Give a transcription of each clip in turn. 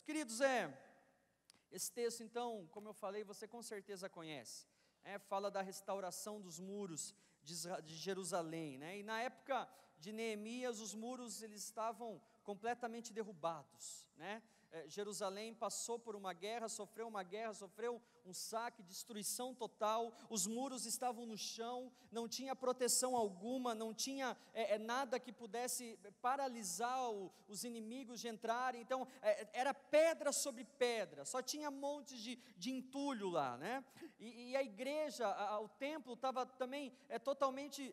Queridos, esse texto então, como eu falei, você com certeza conhece, fala da restauração dos muros de Jerusalém, né? E na época de Neemias, os muros eles estavam completamente derrubados, né? Jerusalém passou por uma guerra, sofreu um saque, destruição total, os muros estavam no chão, não tinha proteção alguma, não tinha nada que pudesse paralisar os inimigos de entrarem, então era pedra sobre pedra, só tinha montes de entulho lá, né? E a igreja, o templo estava também totalmente...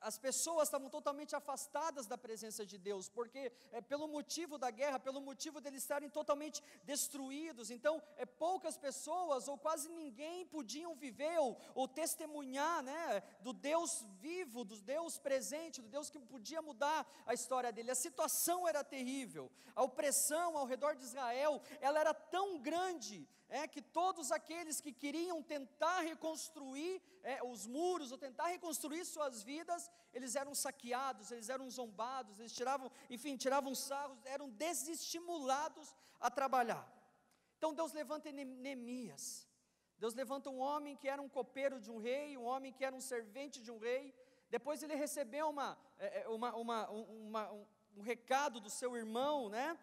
as pessoas estavam totalmente afastadas da presença de Deus, porque pelo motivo da guerra, pelo motivo deles estarem totalmente destruídos, então poucas pessoas, ou quase ninguém podiam viver, ou testemunhar, né, do Deus vivo, do Deus presente, do Deus que podia mudar a história dele. A situação era terrível, a opressão ao redor de Israel, ela era tão grande, que todos aqueles que queriam tentar reconstruir os muros, ou tentar reconstruir suas vidas, eles eram saqueados, eles eram zombados, eles tiravam sarros, eram desestimulados a trabalhar. Então Deus levanta Neemias, Deus levanta um homem que era um copeiro de um rei, um homem que era um servente de um rei. Depois ele recebeu um recado do seu irmão, né?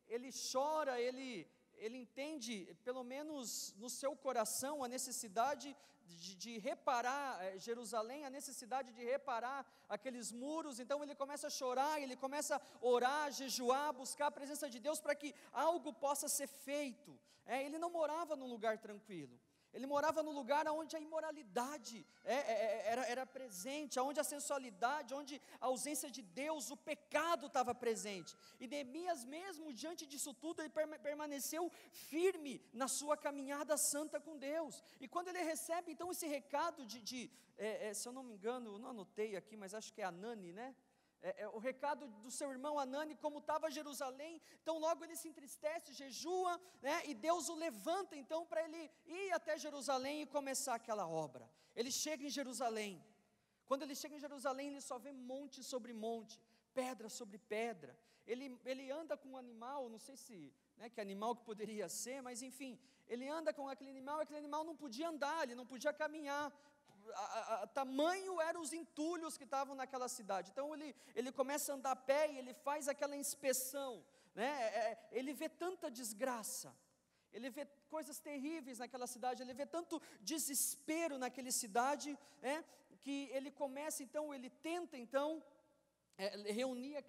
Ele chora, ele entende, pelo menos no seu coração, a necessidade de reparar Jerusalém, a necessidade de reparar aqueles muros. Então ele começa a chorar, ele começa a orar, jejuar, buscar a presença de Deus para que algo possa ser feito. Ele não morava num lugar tranquilo, ele morava num lugar onde a imoralidade era presente, onde a sensualidade, onde a ausência de Deus, o pecado estava presente. E Neemias, mesmo diante disso tudo, ele permaneceu firme na sua caminhada santa com Deus. E quando ele recebe então esse recado se eu não me engano, eu não anotei aqui, mas acho que é Anani, né? O recado do seu irmão Anani, como estava Jerusalém, então logo ele se entristece, jejua, né, e Deus o levanta então para ele ir até Jerusalém e começar aquela obra. Ele chega em Jerusalém, quando ele chega em Jerusalém, ele só vê monte sobre monte, pedra sobre pedra. Ele anda com um animal, não sei se, né, que animal que poderia ser, mas enfim, ele anda com aquele animal não podia andar, ele não podia caminhar, tamanho eram os entulhos que estavam naquela cidade. Então ele começa a andar a pé e ele faz aquela inspeção, né? Ele vê tanta desgraça, ele vê coisas terríveis naquela cidade, ele vê tanto desespero naquela cidade, que ele começa então, ele tenta então reunir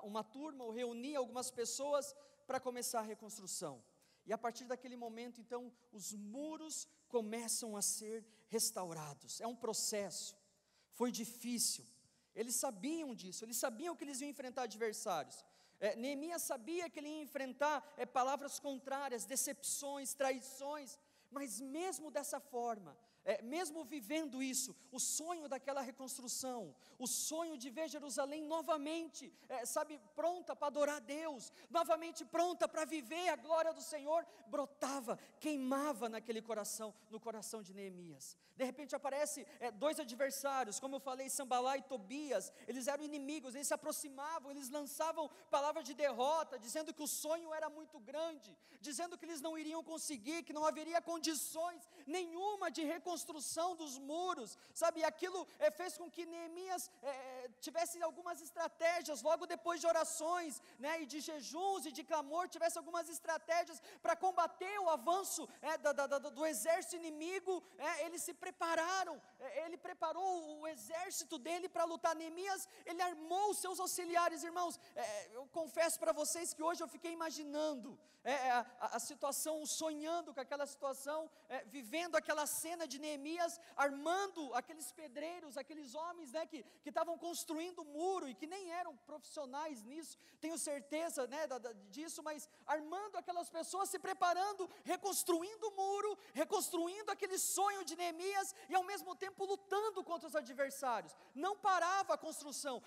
uma turma, ou reunir algumas pessoas para começar a reconstrução. E a partir daquele momento, então, os muros começam a ser restaurados. É um processo, foi difícil, eles sabiam disso, eles sabiam que eles iam enfrentar adversários. Neemias sabia que ele ia enfrentar palavras contrárias, decepções, traições, mas mesmo dessa forma, mesmo vivendo isso, o sonho daquela reconstrução, o sonho de ver Jerusalém novamente, pronta para adorar a Deus, novamente pronta para viver a glória do Senhor, brotava, queimava no coração de Neemias. De repente aparece dois adversários, como eu falei, Sambalá e Tobias, eles eram inimigos, eles se aproximavam, eles lançavam palavras de derrota, dizendo que o sonho era muito grande, dizendo que eles não iriam conseguir, que não haveria condições nenhuma de reconstrução dos muros, e aquilo fez com que Neemias tivesse algumas estratégias, logo depois de orações, né, e de jejuns e de clamor, tivesse algumas estratégias para combater o avanço do exército inimigo. Eles se prepararam, ele preparou o exército dele para lutar. Neemias, ele armou os seus auxiliares, irmãos. Eu confesso para vocês que hoje eu fiquei imaginando a situação, sonhando com aquela situação, vivendo aquela cena de Neemias armando aqueles pedreiros, aqueles homens, né, que estavam construindo o muro e que nem eram profissionais nisso, tenho certeza, né, disso, mas armando aquelas pessoas, se preparando, reconstruindo o muro, reconstruindo aquele sonho de Neemias e ao mesmo tempo lutando contra os adversários. Não parava a construção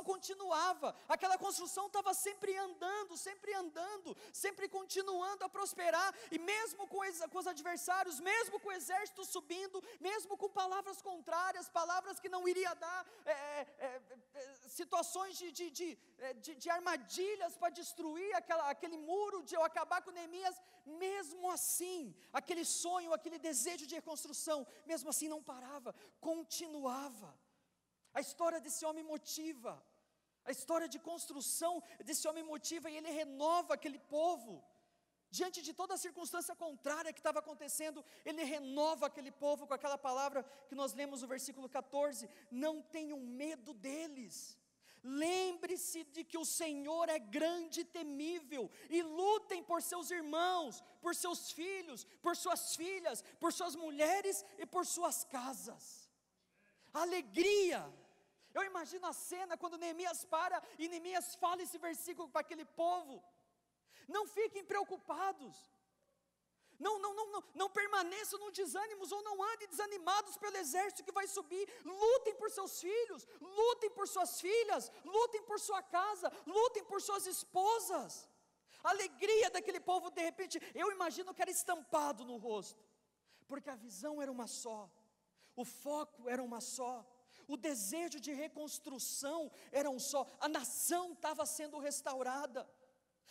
continuava, aquela construção estava sempre andando, sempre continuando a prosperar, e mesmo com os adversários, mesmo com o exército subindo, subindo, mesmo com palavras contrárias, palavras que não iria dar, situações de armadilhas para destruir aquele muro, de eu acabar com Neemias. Mesmo assim, aquele sonho, aquele desejo de reconstrução, mesmo assim não parava, continuava. A história desse homem motiva, a história de construção desse homem motiva, e ele renova aquele povo. Diante de toda a circunstância contrária que estava acontecendo, ele renova aquele povo com aquela palavra que nós lemos no versículo 14: não tenham medo deles, lembre-se de que o Senhor é grande e temível, e lutem por seus irmãos, por seus filhos, por suas filhas, por suas mulheres e por suas casas. Alegria. Eu imagino a cena quando Neemias para e Neemias fala esse versículo para aquele povo: não fiquem preocupados, não permaneçam no desânimos, ou não andem desanimados pelo exército que vai subir. Lutem por seus filhos, lutem por suas filhas, lutem por sua casa, lutem por suas esposas. A alegria daquele povo, de repente, eu imagino que era estampado no rosto, porque a visão era uma só, o foco era uma só, o desejo de reconstrução era um só. A nação estava sendo restaurada,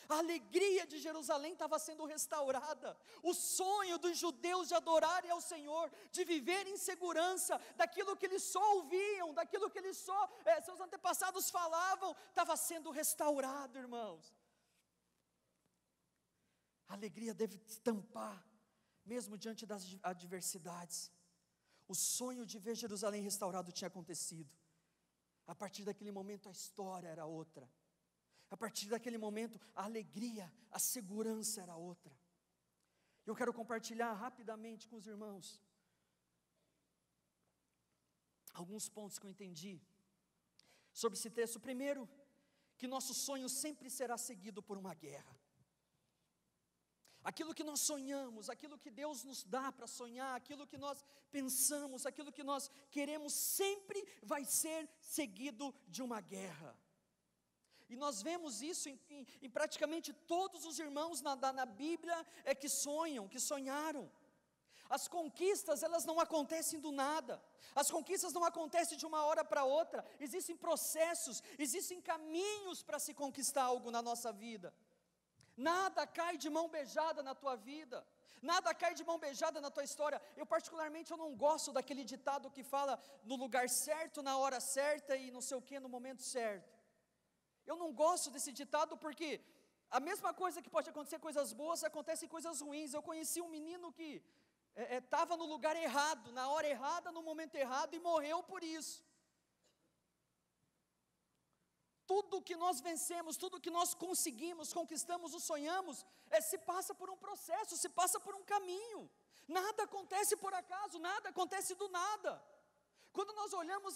a alegria de Jerusalém estava sendo restaurada, o sonho dos judeus de adorarem ao Senhor, de viver em segurança, daquilo que eles só ouviam, daquilo que eles só, seus antepassados falavam, estava sendo restaurado, irmãos. A alegria deve estampar, mesmo diante das adversidades. O sonho de ver Jerusalém restaurado tinha acontecido. A partir daquele momento a história era outra. A partir daquele momento a alegria, a segurança era outra. Eu quero compartilhar rapidamente com os irmãos alguns pontos que eu entendi sobre esse texto. Primeiro, que nosso sonho sempre será seguido por uma guerra. Aquilo que nós sonhamos, aquilo que Deus nos dá para sonhar, aquilo que nós pensamos, aquilo que nós queremos, sempre vai ser seguido de uma guerra. E nós vemos isso em praticamente todos os irmãos na Bíblia que sonham, que sonharam. As conquistas, elas não acontecem do nada, as conquistas não acontecem de uma hora para outra, existem processos, existem caminhos para se conquistar algo na nossa vida. Nada cai de mão beijada na tua vida, nada cai de mão beijada na tua história. Eu particularmente, eu não gosto daquele ditado que fala no lugar certo, na hora certa e não sei o que, no momento certo. Eu não gosto desse ditado, porque a mesma coisa que pode acontecer coisas boas, acontecem coisas ruins. Eu conheci um menino que estava no lugar errado, na hora errada, no momento errado, e morreu por isso. Tudo que nós vencemos, tudo que nós conseguimos, conquistamos ou sonhamos, se passa por um processo, se passa por um caminho. Nada acontece por acaso, nada acontece do nada. Quando nós olhamos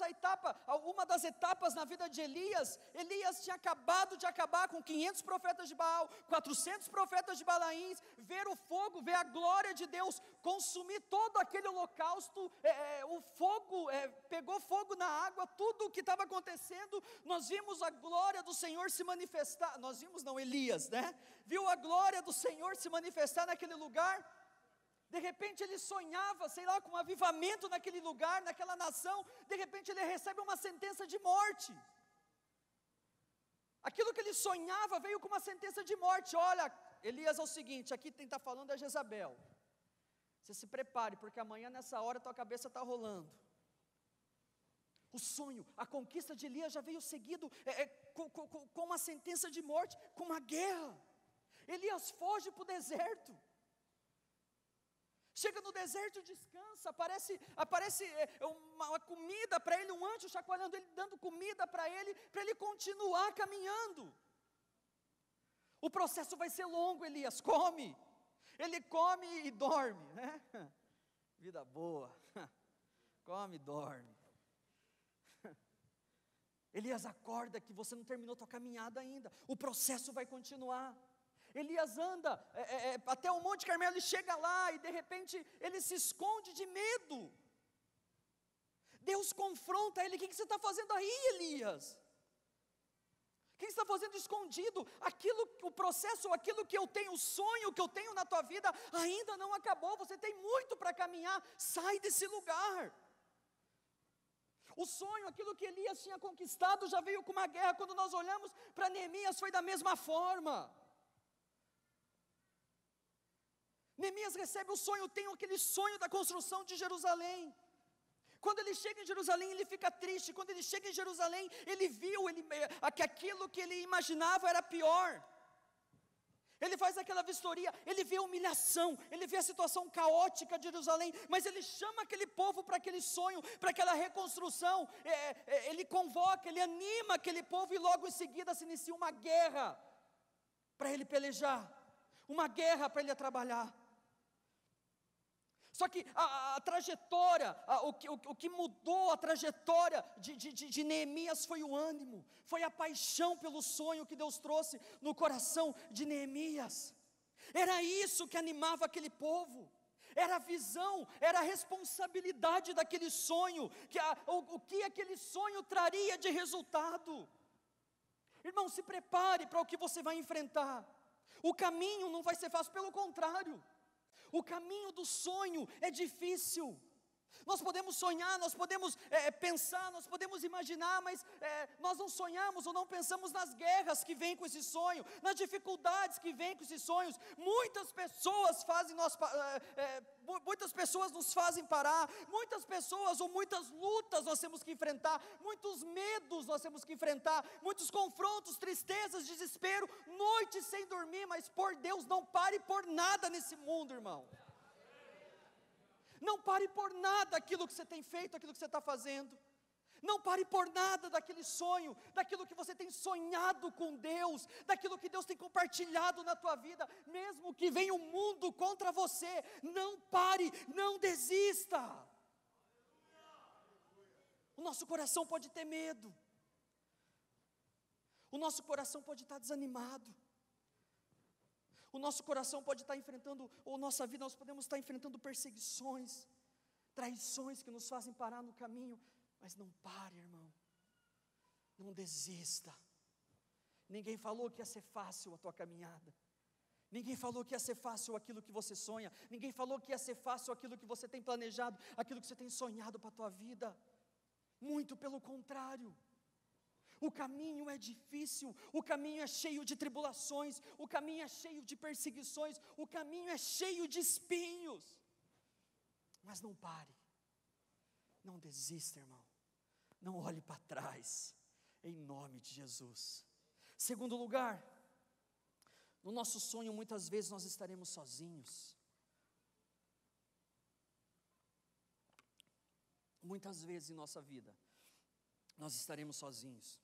uma das etapas na vida de Elias, Elias tinha acabado de acabar com 500 profetas de Baal, 400 profetas de Balaíns, ver o fogo, ver a glória de Deus consumir todo aquele holocausto, o fogo, pegou fogo na água, tudo o que estava acontecendo. Nós vimos a glória do Senhor se manifestar, nós vimos não, Elias, viu a glória do Senhor se manifestar naquele lugar. De repente ele sonhava, sei lá, com um avivamento naquele lugar, naquela nação. De repente ele recebe uma sentença de morte. Aquilo que ele sonhava veio com uma sentença de morte. Olha, Elias, é o seguinte, aqui quem está falando é Jezabel. Você se prepare, porque amanhã nessa hora tua cabeça está rolando. O sonho, a conquista de Elias já veio seguido com uma sentença de morte, com uma guerra. Elias foge para o deserto. Chega no deserto, descansa, aparece uma comida para ele, um anjo chacoalhando ele, dando comida para ele continuar caminhando. O processo vai ser longo, Elias, come. Ele come e dorme, Vida boa, come e dorme. Elias, acorda que você não terminou tua caminhada ainda, o processo vai continuar. Elias anda até o Monte Carmelo, ele chega lá e de repente ele se esconde de medo. Deus confronta ele: o que você está fazendo aí, Elias? Quem está fazendo escondido? O processo, aquilo que eu tenho, o sonho que eu tenho na tua vida, ainda não acabou, você tem muito para caminhar, sai desse lugar. O sonho, aquilo que Elias tinha conquistado, já veio com uma guerra. Quando nós olhamos para Neemias, foi da mesma forma. Neemias recebe o sonho, tem aquele sonho da construção de Jerusalém. Quando ele chega em Jerusalém, ele fica triste. Quando ele chega em Jerusalém, ele viu que aquilo que ele imaginava era pior. Ele faz aquela vistoria, ele vê a humilhação, ele vê a situação caótica de Jerusalém, mas ele chama aquele povo para aquele sonho, para aquela reconstrução. Ele convoca, ele anima aquele povo, e logo em seguida se inicia uma guerra para ele pelejar, uma guerra para ele trabalhar. Só que a trajetória, o que mudou a trajetória de Neemias foi o ânimo, foi a paixão pelo sonho que Deus trouxe no coração de Neemias. Era isso que animava aquele povo, era a visão, era a responsabilidade daquele sonho, o que aquele sonho traria de resultado. Irmão, se prepare para o que você vai enfrentar. O caminho não vai ser fácil, pelo contrário. O caminho do sonho é difícil. Nós podemos sonhar, nós podemos pensar, nós podemos imaginar, mas nós não sonhamos ou não pensamos nas guerras que vêm com esse sonho, nas dificuldades que vêm com esses sonhos. Muitas pessoas nos fazem parar, muitas pessoas ou muitas lutas nós temos que enfrentar, muitos medos nós temos que enfrentar, muitos confrontos, tristezas, desespero, noites sem dormir, mas por Deus, não pare por nada nesse mundo, irmão. Não pare por nada aquilo que você tem feito, aquilo que você está fazendo. Não pare por nada daquele sonho, daquilo que você tem sonhado com Deus, daquilo que Deus tem compartilhado na tua vida, mesmo que venha o mundo contra você. Não pare, não desista. O nosso coração pode ter medo, o nosso coração pode estar desanimado, o nosso coração pode estar enfrentando, ou nossa vida, nós podemos estar enfrentando perseguições, traições que nos fazem parar no caminho, mas não pare, irmão, não desista. Ninguém falou que ia ser fácil a tua caminhada, ninguém falou que ia ser fácil aquilo que você sonha, ninguém falou que ia ser fácil aquilo que você tem planejado, aquilo que você tem sonhado para a tua vida, muito pelo contrário. O caminho é difícil, o caminho é cheio de tribulações, o caminho é cheio de perseguições, o caminho é cheio de espinhos. Mas não pare, não desista, irmão, não olhe para trás, em nome de Jesus. Segundo lugar, no nosso sonho muitas vezes nós estaremos sozinhos. Muitas vezes em nossa vida, nós estaremos sozinhos.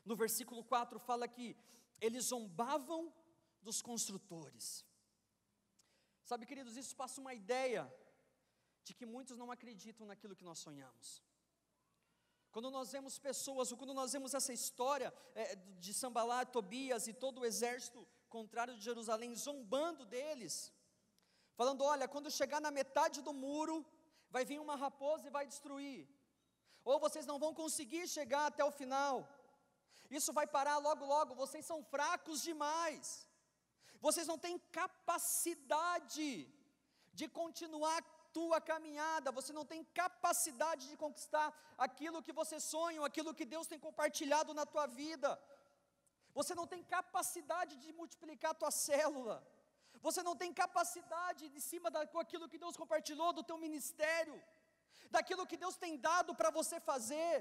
No versículo 4 fala que eles zombavam dos construtores. Sabe, queridos, isso passa uma ideia de que muitos não acreditam naquilo que nós sonhamos. Quando nós vemos pessoas, ou quando nós vemos essa história de Sanbalat, Tobias e todo o exército contrário de Jerusalém zombando deles, falando: olha, quando chegar na metade do muro, vai vir uma raposa e vai destruir, ou vocês não vão conseguir chegar até o final, isso vai parar logo logo, vocês são fracos demais, vocês não têm capacidade de continuar a tua caminhada, você não tem capacidade de conquistar aquilo que você sonha, aquilo que Deus tem compartilhado na tua vida, você não tem capacidade de multiplicar a tua célula, você não tem capacidade de cima daquilo que Deus compartilhou do teu ministério, daquilo que Deus tem dado para você fazer,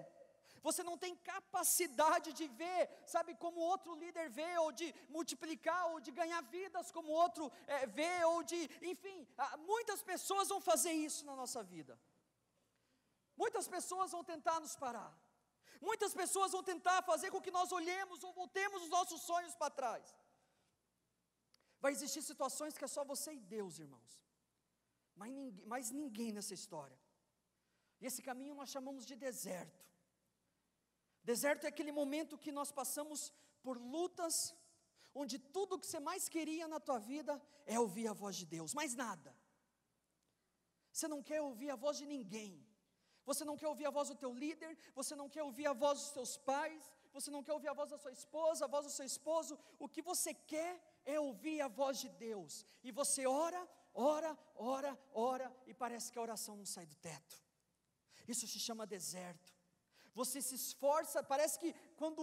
você não tem capacidade de ver, sabe, como outro líder vê, ou de multiplicar, ou de ganhar vidas como outro vê, ou de, enfim, muitas pessoas vão fazer isso na nossa vida, muitas pessoas vão tentar nos parar, muitas pessoas vão tentar fazer com que nós olhemos ou voltemos os nossos sonhos para trás. Vai existir situações que é só você e Deus, irmãos, mas ninguém nessa história. E esse caminho nós chamamos de deserto. Deserto é aquele momento que nós passamos por lutas, onde tudo o que você mais queria na tua vida é ouvir a voz de Deus, mais nada. Você não quer ouvir a voz de ninguém, você não quer ouvir a voz do teu líder, você não quer ouvir a voz dos teus pais, você não quer ouvir a voz da sua esposa, a voz do seu esposo, o que você quer é ouvir a voz de Deus, e você ora, e parece que a oração não sai do teto. Isso se chama deserto. Você se esforça, parece que quando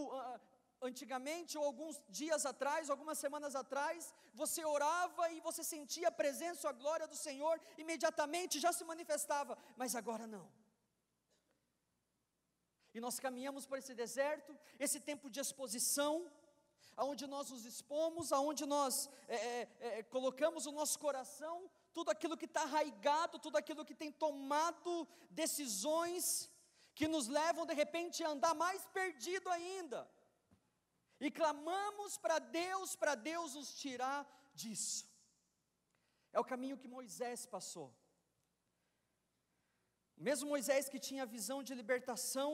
antigamente, ou alguns dias atrás, algumas semanas atrás, você orava e você sentia a presença, a glória do Senhor, imediatamente já se manifestava, mas agora não. E nós caminhamos por esse deserto, esse tempo de exposição, aonde nós nos expomos, aonde nós colocamos o nosso coração, tudo aquilo que está arraigado, tudo aquilo que tem tomado decisões, que nos levam de repente a andar mais perdido ainda, e clamamos para Deus nos tirar disso. É o caminho que Moisés passou, o mesmo Moisés que tinha a visão de libertação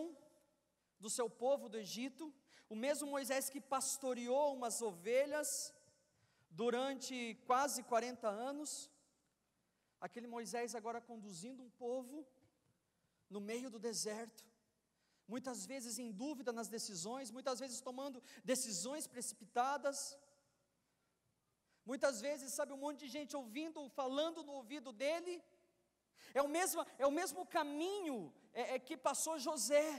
do seu povo do Egito, o mesmo Moisés que pastoreou umas ovelhas durante quase 40 anos, aquele Moisés agora conduzindo um povo no meio do deserto, muitas vezes em dúvida nas decisões, muitas vezes tomando decisões precipitadas, muitas vezes, sabe, um monte de gente ouvindo, falando no ouvido dele. É o mesmo caminho que passou José,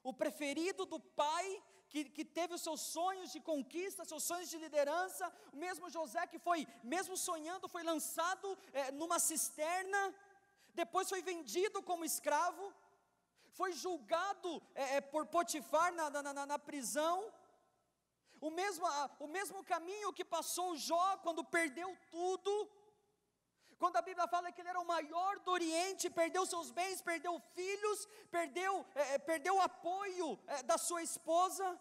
o preferido do pai, que teve os seus sonhos de conquista, seus sonhos de liderança, o mesmo José que foi, mesmo sonhando, foi lançado numa cisterna, depois foi vendido como escravo, foi julgado por Potifar na prisão, o mesmo caminho que passou Jó quando perdeu tudo, quando a Bíblia fala que ele era o maior do Oriente, perdeu seus bens, perdeu filhos, perdeu o apoio da sua esposa.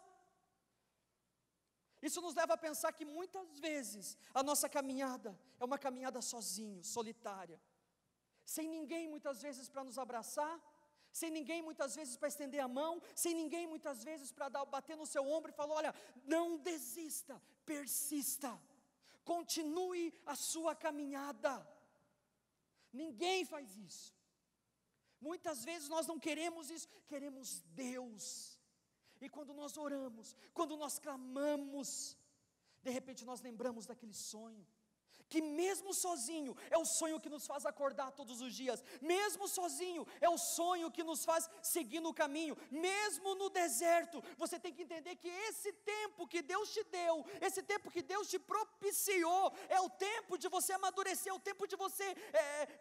Isso nos leva a pensar que muitas vezes a nossa caminhada é uma caminhada sozinho, solitária, sem ninguém muitas vezes para nos abraçar, sem ninguém muitas vezes para estender a mão, sem ninguém muitas vezes para bater no seu ombro e falar: olha, não desista, persista, continue a sua caminhada. Ninguém faz isso. Muitas vezes nós não queremos isso, queremos Deus. E quando nós oramos, quando nós clamamos, de repente nós lembramos daquele sonho, que mesmo sozinho, é o sonho que nos faz acordar todos os dias, mesmo sozinho, é o sonho que nos faz seguir no caminho, mesmo no deserto. Você tem que entender que esse tempo que Deus te deu, esse tempo que Deus te propiciou, é o tempo de você amadurecer, é o tempo de você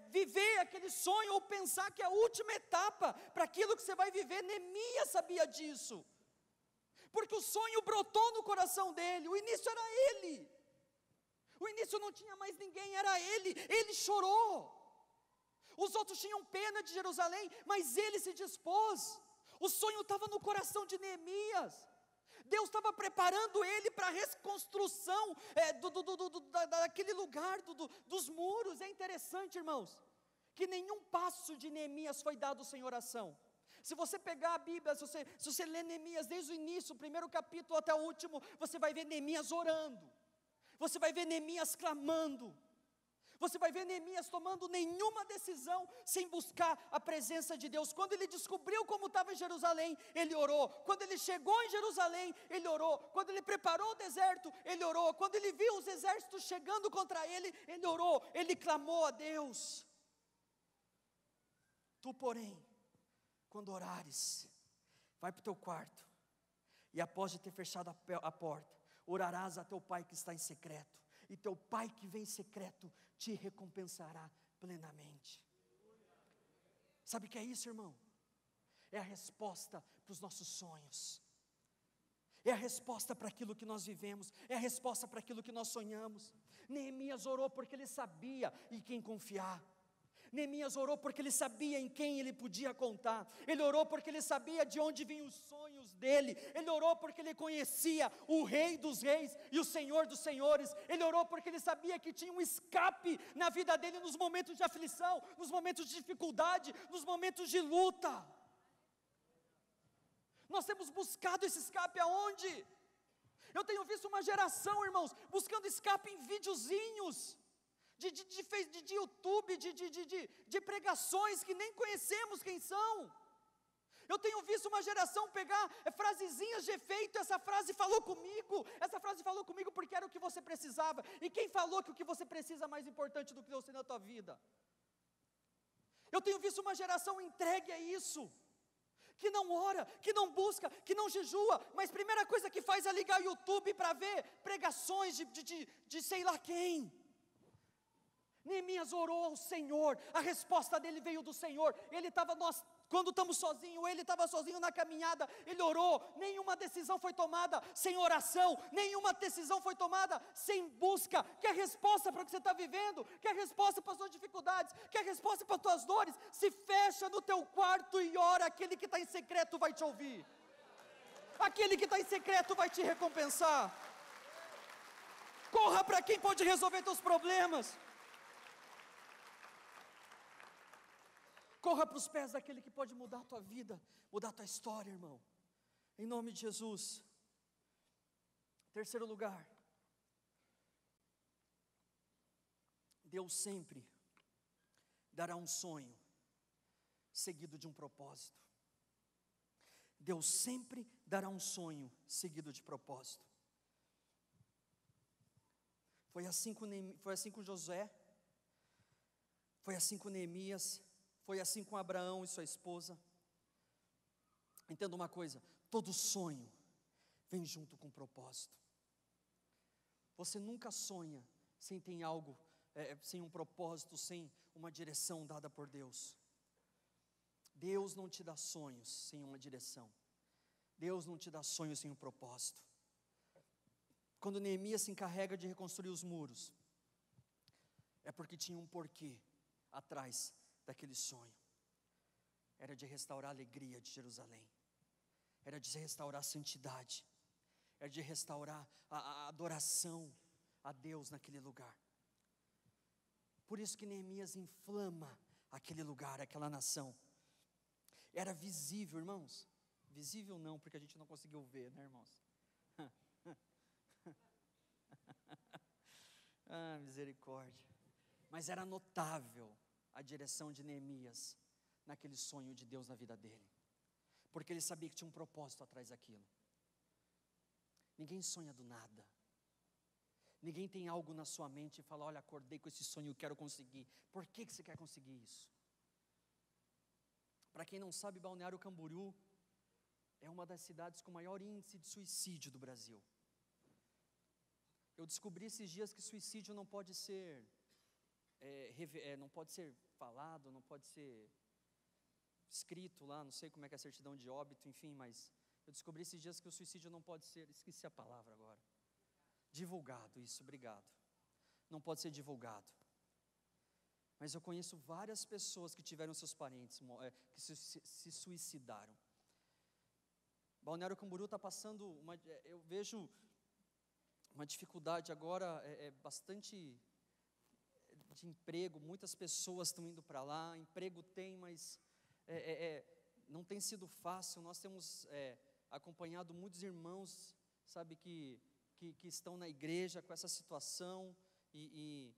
viver aquele sonho, ou pensar que é a última etapa para aquilo que você vai viver. Neemias sabia disso, porque o sonho brotou no coração dele, o início era ele. O início não tinha mais ninguém, era ele chorou. Os outros tinham pena de Jerusalém, mas ele se dispôs. O sonho estava no coração de Neemias. Deus estava preparando ele para a reconstrução daquele lugar, dos muros. É interessante, irmãos, que nenhum passo de Neemias foi dado sem oração. Se você pegar a Bíblia, se você ler Neemias desde o início, o primeiro capítulo até o último, você vai ver Neemias orando. Você vai ver Neemias clamando, você vai ver Neemias tomando nenhuma decisão sem buscar a presença de Deus. Quando ele descobriu como estava em Jerusalém, ele orou. Quando ele chegou em Jerusalém, ele orou. Quando ele preparou o deserto, ele orou. Quando ele viu os exércitos chegando contra ele, ele orou, ele clamou a Deus. Tu, porém, quando orares, vai para o teu quarto, e após de ter fechado a porta, orarás a teu pai que está em secreto, e teu pai que vem em secreto te recompensará plenamente. Sabe o que é isso, irmão? É a resposta para os nossos sonhos, é a resposta para aquilo que nós vivemos, é a resposta para aquilo que nós sonhamos. Neemias orou porque ele sabia em quem confiar. Neemias orou porque ele sabia em quem ele podia contar. Ele orou porque ele sabia de onde vinham os sonhos dele. Ele orou porque ele conhecia o Rei dos Reis e o Senhor dos Senhores. Ele orou porque ele sabia que tinha um escape na vida dele nos momentos de aflição, nos momentos de dificuldade, nos momentos de luta. Nós temos buscado esse escape aonde? Eu tenho visto uma geração, irmãos, buscando escape em videozinhos de YouTube, de pregações que nem conhecemos quem são. Eu tenho visto uma geração pegar frasezinhas de efeito, essa frase falou comigo porque era o que você precisava. E quem falou que o que você precisa é mais importante do que você na tua vida? Eu tenho visto uma geração entregue a isso, que não ora, que não busca, que não jejua, mas a primeira coisa que faz é ligar o YouTube para ver pregações de sei lá quem. Neemias orou ao Senhor, a resposta dele veio do Senhor. Quando estamos sozinhos, ele estava sozinho na caminhada, ele orou, nenhuma decisão foi tomada sem oração, nenhuma decisão foi tomada sem busca. Que a resposta para o que você está vivendo, que a resposta para as suas dificuldades, que a resposta para as tuas dores, se fecha no teu quarto e ora, aquele que está em secreto vai te ouvir, aquele que está em secreto vai te recompensar. Corra para quem pode resolver teus problemas. Corra para os pés daquele que pode mudar a tua vida, mudar a tua história, irmão. Em nome de Jesus. Terceiro lugar. Deus sempre dará um sonho seguido de um propósito. Deus sempre dará um sonho seguido de propósito. Foi assim com Josué, foi assim com Neemias, foi assim com Abraão e sua esposa. Entenda uma coisa, todo sonho vem junto com propósito. Você nunca sonha sem ter algo, sem um propósito, sem uma direção dada por Deus. Deus não te dá sonhos sem uma direção. Deus não te dá sonhos sem um propósito. Quando Neemias se encarrega de reconstruir os muros, é porque tinha um porquê atrás daquele sonho. Era de restaurar a alegria de Jerusalém, era de restaurar a santidade, era de restaurar a adoração a Deus naquele lugar. Por isso que Neemias inflama aquele lugar, aquela nação. Era visível, irmãos. Visível não, porque a gente não conseguiu ver, né, irmãos? Misericórdia. Mas era notável a direção de Neemias naquele sonho de Deus na vida dele, porque ele sabia que tinha um propósito atrás daquilo. Ninguém sonha do nada. Ninguém tem algo na sua mente e fala, olha, acordei com esse sonho, eu quero conseguir. Por que você quer conseguir isso? Para quem não sabe, Balneário Camboriú é uma das cidades com maior índice de suicídio do Brasil. Eu descobri esses dias que suicídio não pode ser falado, não pode ser escrito lá, não sei como é que é a certidão de óbito, enfim, mas eu descobri esses dias que o suicídio não pode ser, esqueci a palavra agora, divulgado, isso, obrigado, não pode ser divulgado. Mas eu conheço várias pessoas que tiveram seus parentes, que se suicidaram. Balneário Camboriú está passando, eu vejo uma dificuldade agora, bastante de emprego, muitas pessoas estão indo para lá, emprego tem, mas não tem sido fácil. Nós temos acompanhado muitos irmãos, sabe, que estão na igreja com essa situação, e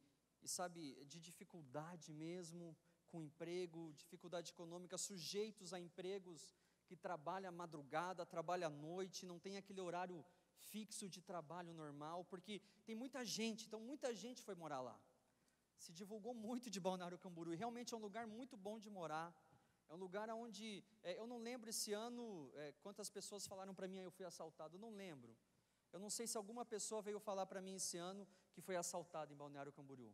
sabe, de dificuldade mesmo, com emprego, dificuldade econômica, sujeitos a empregos que trabalha à madrugada, trabalha à noite, não tem aquele horário fixo de trabalho normal, porque tem muita gente, então muita gente foi morar lá. Se divulgou muito de Balneário Camboriú, e realmente é um lugar muito bom de morar, é um lugar onde, eu não lembro esse ano, quantas pessoas falaram para mim, eu fui assaltado, eu não lembro. Eu não sei se alguma pessoa veio falar para mim esse ano que foi assaltado em Balneário Camboriú.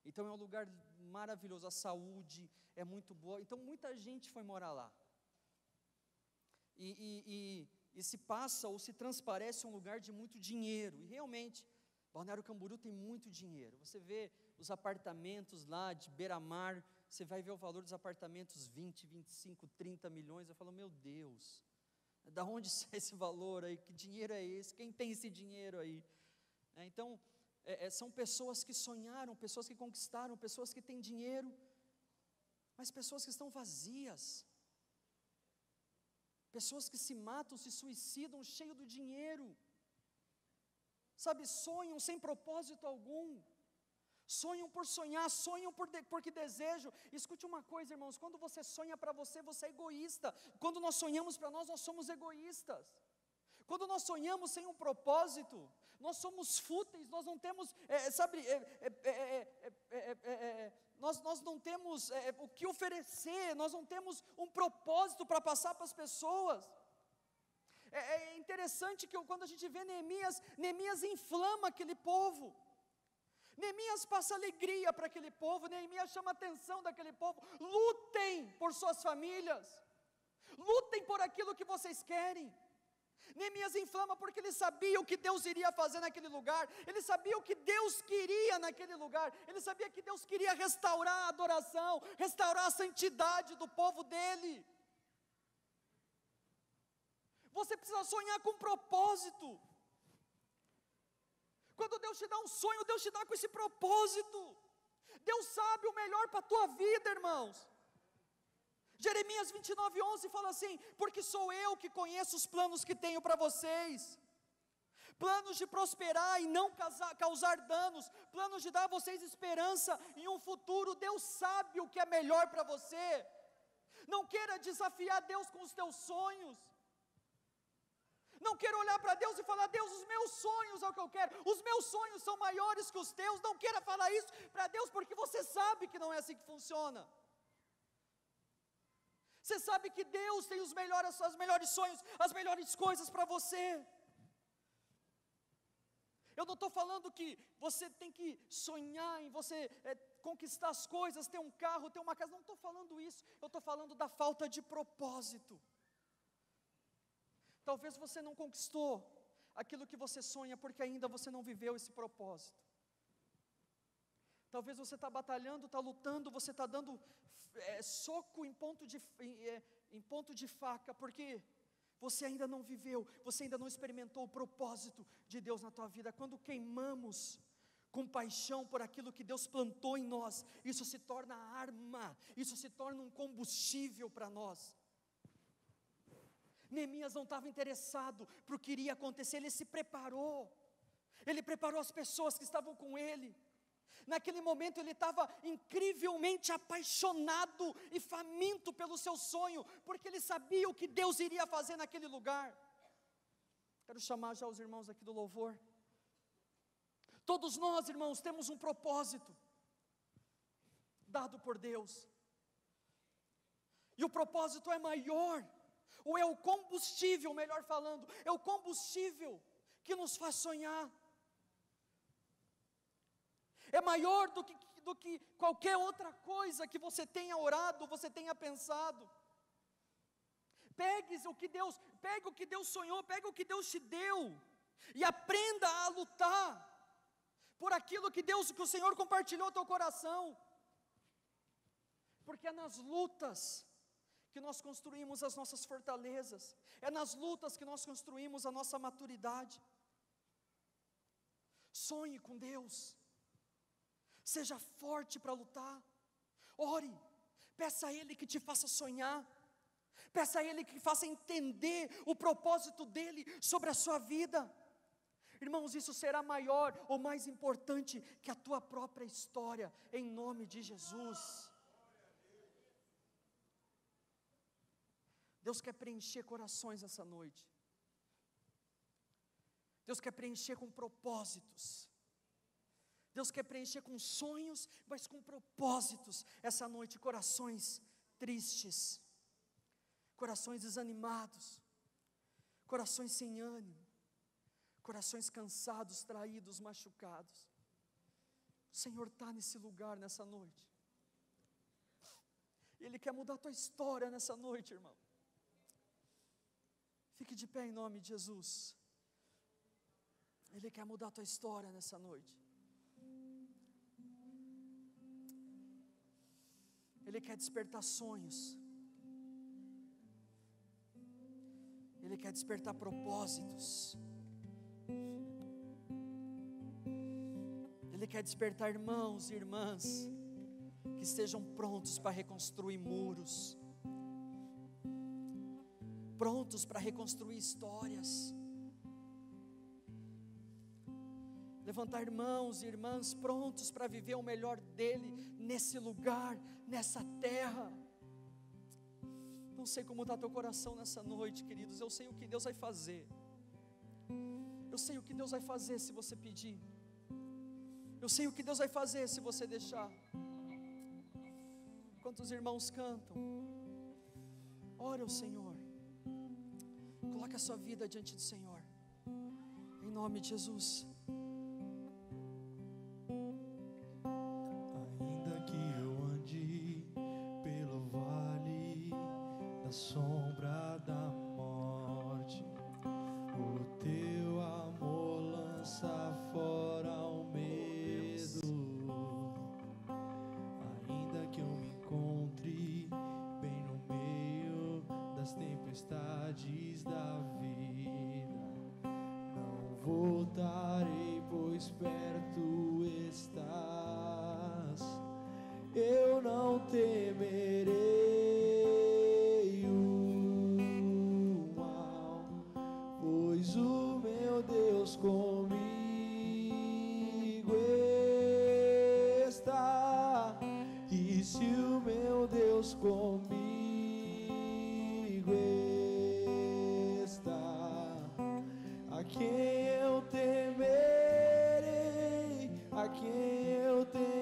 Então é um lugar maravilhoso, a saúde é muito boa, então muita gente foi morar lá. E se passa ou se transparece um lugar de muito dinheiro, e realmente, Balneário Camboriú tem muito dinheiro. Você vê os apartamentos lá de beira-mar, você vai ver o valor dos apartamentos, 20, 25, 30 milhões, eu falo, meu Deus, da onde sai esse valor aí, que dinheiro é esse, quem tem esse dinheiro aí? Então, são pessoas que sonharam, pessoas que conquistaram, pessoas que têm dinheiro, mas pessoas que estão vazias, pessoas que se matam, se suicidam, cheio do dinheiro, sabe, sonham sem propósito algum. Sonham por sonhar, sonham porque desejam. Escute uma coisa, irmãos, quando você sonha para você, você é egoísta. Quando nós sonhamos para nós somos egoístas. Quando nós sonhamos sem um propósito, nós somos fúteis, nós não temos, nós não temos o que oferecer, nós não temos um propósito para passar para as pessoas. É interessante que quando a gente vê Neemias inflama aquele povo. Neemias passa alegria para aquele povo, Neemias chama a atenção daquele povo. Lutem por suas famílias, lutem por aquilo que vocês querem. Neemias inflama porque ele sabia o que Deus iria fazer naquele lugar, ele sabia o que Deus queria naquele lugar, ele sabia que Deus queria restaurar a adoração, restaurar a santidade do povo dele. Você precisa sonhar com propósito. Quando Deus te dá um sonho, Deus te dá com esse propósito. Deus sabe o melhor para a tua vida, irmãos. Jeremias 29:11 fala assim: porque sou eu que conheço os planos que tenho para vocês, planos de prosperar e não causar danos, planos de dar a vocês esperança em um futuro. Deus sabe o que é melhor para você. Não queira desafiar Deus com os teus sonhos. Não queira olhar para Deus e falar: Deus, os meus sonhos é o que eu quero, os meus sonhos são maiores que os teus. Não queira falar isso para Deus, porque você sabe que não é assim que funciona. Você sabe que Deus tem os melhores sonhos, as melhores coisas para você. Eu não estou falando que você tem que sonhar em você conquistar as coisas, ter um carro, ter uma casa. Não estou falando isso. Eu estou falando da falta de propósito. Talvez você não conquistou aquilo que você sonha porque ainda você não viveu esse propósito. Talvez você está batalhando, está lutando, você está dando soco em ponto de faca, porque você ainda não viveu, você ainda não experimentou o propósito de Deus na tua vida. Quando queimamos com paixão por aquilo que Deus plantou em nós, isso se torna arma, isso se torna um combustível para nós. Neemias não estava interessado para o que iria acontecer, ele se preparou, ele preparou as pessoas que estavam com ele. Naquele momento ele estava incrivelmente apaixonado e faminto pelo seu sonho, porque ele sabia o que Deus iria fazer naquele lugar. Quero chamar já os irmãos aqui do louvor. Todos nós, irmãos, temos um propósito dado por Deus, e o propósito é maior, ou é o combustível, melhor falando, é o combustível que nos faz sonhar. É maior do que qualquer outra coisa que você tenha orado, você tenha pensado. Pegue o que Deus sonhou, pegue o que Deus te deu, e aprenda a lutar por aquilo que o Senhor compartilhou no teu coração. Porque é nas lutas que nós construímos as nossas fortalezas, é nas lutas que nós construímos a nossa maturidade. Sonhe com Deus, seja forte para lutar, ore, peça a Ele que te faça sonhar, peça a Ele que faça entender o propósito dEle sobre a sua vida. Irmãos, isso será maior ou mais importante que a tua própria história, em nome de Jesus. Deus quer preencher corações essa noite. Deus quer preencher com propósitos. Deus quer preencher com sonhos, mas com propósitos essa noite. Corações tristes, corações desanimados, corações sem ânimo, corações cansados, traídos, machucados. O Senhor está nesse lugar nessa noite. Ele quer mudar a tua história nessa noite, irmão. Fique de pé em nome de Jesus. Ele quer mudar a tua história nessa noite. Ele quer despertar sonhos. Ele quer despertar propósitos. Ele quer despertar irmãos e irmãs que estejam prontos para reconstruir muros, prontos para reconstruir histórias. levantar irmãos e irmãs prontos para viver o melhor dele, nesse lugar, nessa terra. Não sei como está teu coração nessa noite, queridos. Eu sei o que Deus vai fazer. Eu sei o que Deus vai fazer se você pedir. Eu sei o que Deus vai fazer se você deixar. Enquanto os irmãos cantam, ore ao Senhor. Coloque a sua vida diante do Senhor, em nome de Jesus. Ainda que eu ande pelo vale da sombra da morte, o teu amor lança fora o medo. Ainda que eu me encontre bem no meio das tempestades da vida, não voltarei, pois perto estás. Eu não temerei o mal, pois o meu Deus comigo está. E se o meu Deus comigo está, a quem eu temerei, a quem eu temerei.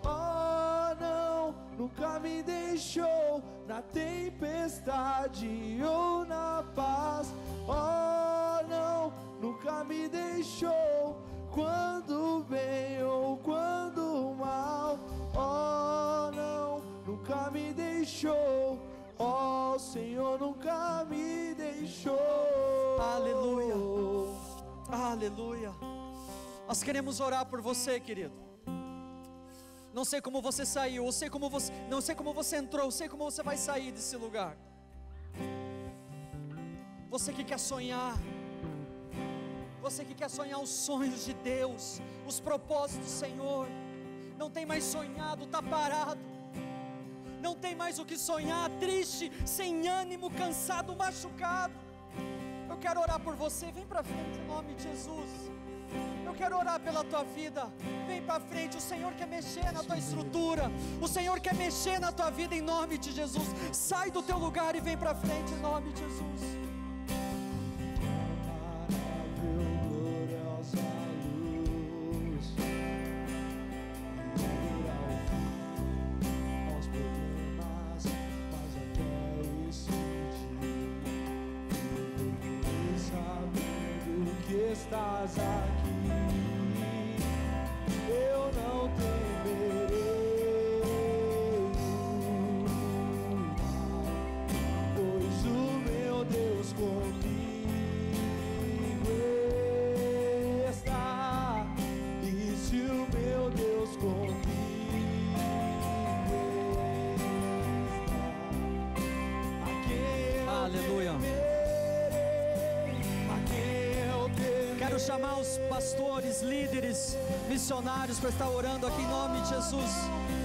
Oh, não, nunca me deixou na tempestade ou na paz. Oh, não, nunca me deixou quando bem ou quando mal. Oh, não, nunca me deixou. Oh, Senhor, nunca me deixou. Aleluia, aleluia. Nós queremos orar por você, querido. Não sei como você saiu, não sei como você entrou, eu sei como você vai sair desse lugar. Você que quer sonhar, você que quer sonhar os sonhos de Deus, os propósitos do Senhor, não tem mais sonhado, está parado, não tem mais o que sonhar, triste, sem ânimo, cansado, machucado. Eu quero orar por você, vem para frente em nome de Jesus. Eu quero orar pela tua vida, vem para frente. O Senhor quer mexer na tua estrutura, o Senhor quer mexer na tua vida em nome de Jesus. Sai do teu lugar e vem para frente em nome de Jesus. Estás aqui, eu não temerei o mal, pois o meu Deus comigo está. E se o meu Deus comigo está, a quem eu Aleluia. Quero chamar os pastores, líderes, missionários para estar orando aqui em nome de Jesus.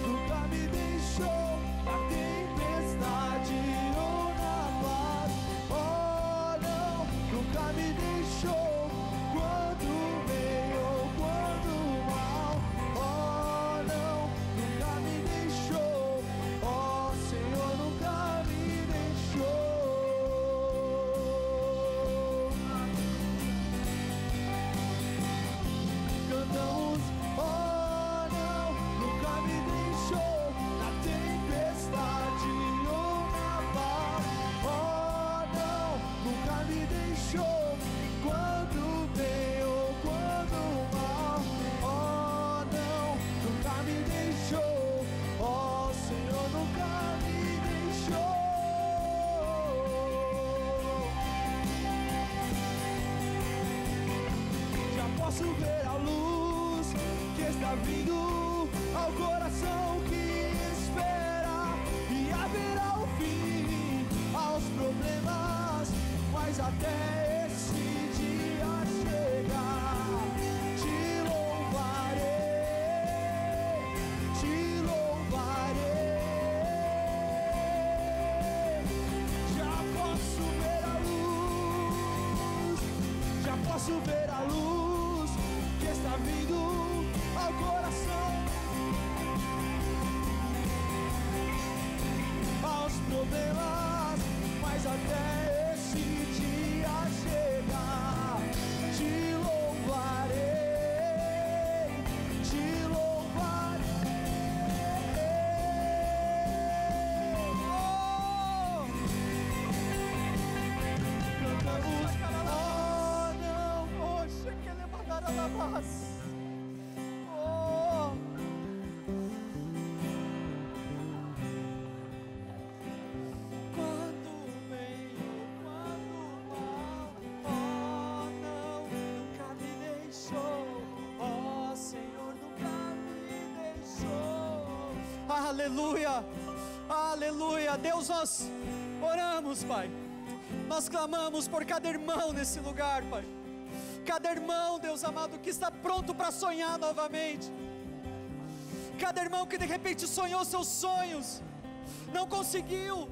Nunca me deixou na tempestade ou na paz. Oh, não, nunca me deixou quando bem ou quando mal. Oh, não, nunca me deixou. Oh, Senhor, nunca me deixou. Cantamos, oh não, nunca me deixou na tempestade ou na paz. Oh não, nunca me deixou quando bem ou quando mal. Oh não, nunca me deixou. Oh Senhor, nunca me deixou. Já posso ver a luz que está vindo ao coração que espera, e haverá o fim aos problemas, mas até esse dia chegar, te louvarei, te louvarei. Já posso ver a luz posso ver a luz que está vindo ao coração. Aos problemas, mas até esse dia chegar, te louvarei, te louvarei. Cantamos, oh não, poxa, que ele mandará na paz. Aleluia, aleluia. Deus, nós oramos, Pai, nós clamamos por cada irmão nesse lugar, Pai, cada irmão, Deus amado, que está pronto para sonhar novamente, cada irmão que de repente sonhou seus sonhos, não conseguiu,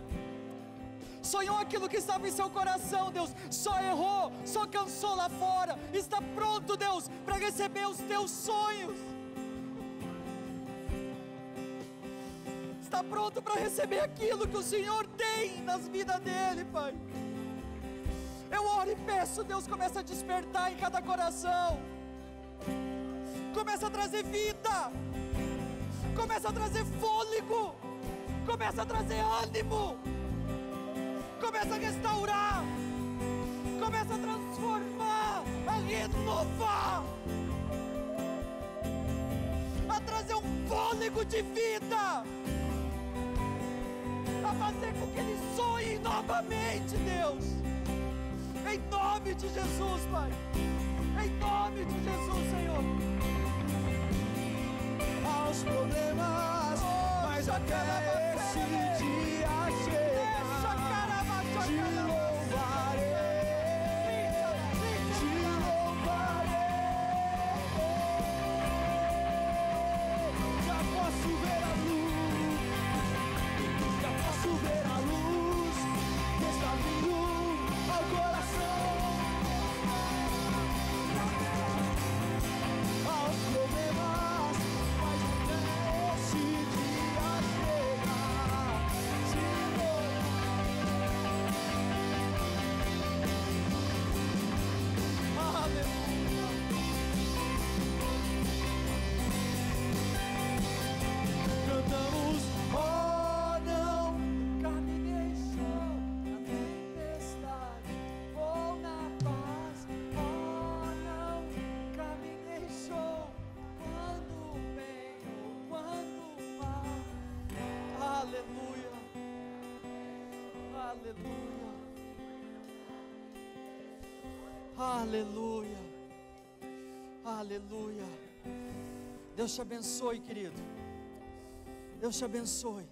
sonhou aquilo que estava em seu coração, Deus, só errou, só cansou lá fora, está pronto, Deus, para receber os teus sonhos, está pronto para receber aquilo que o Senhor tem nas vidas dele, Pai. Eu oro e peço, Deus, começa a despertar em cada coração, começa a trazer vida, começa a trazer fôlego, começa a trazer ânimo, começa a restaurar, começa a transformar, a renovar, a trazer um fôlego de vida, a fazer com que ele sonhe novamente, Deus, em nome de Jesus, Pai, em nome de Jesus, Senhor. Aos problemas, mas até esse dia chegar, te louvarei, te louvarei. Já posso ver a luz, já posso ver a luz que está vindo ao coração. Aos problemas, mas até esse dia chegar, te louvarei. Aleluia. Cantamos, oh não, nunca me deixou na tempestade ou na paz, oh não, nunca me deixou quando bem ou quando mal. Aleluia, aleluia, aleluia, aleluia. Deus te abençoe, querido. Deus te abençoe.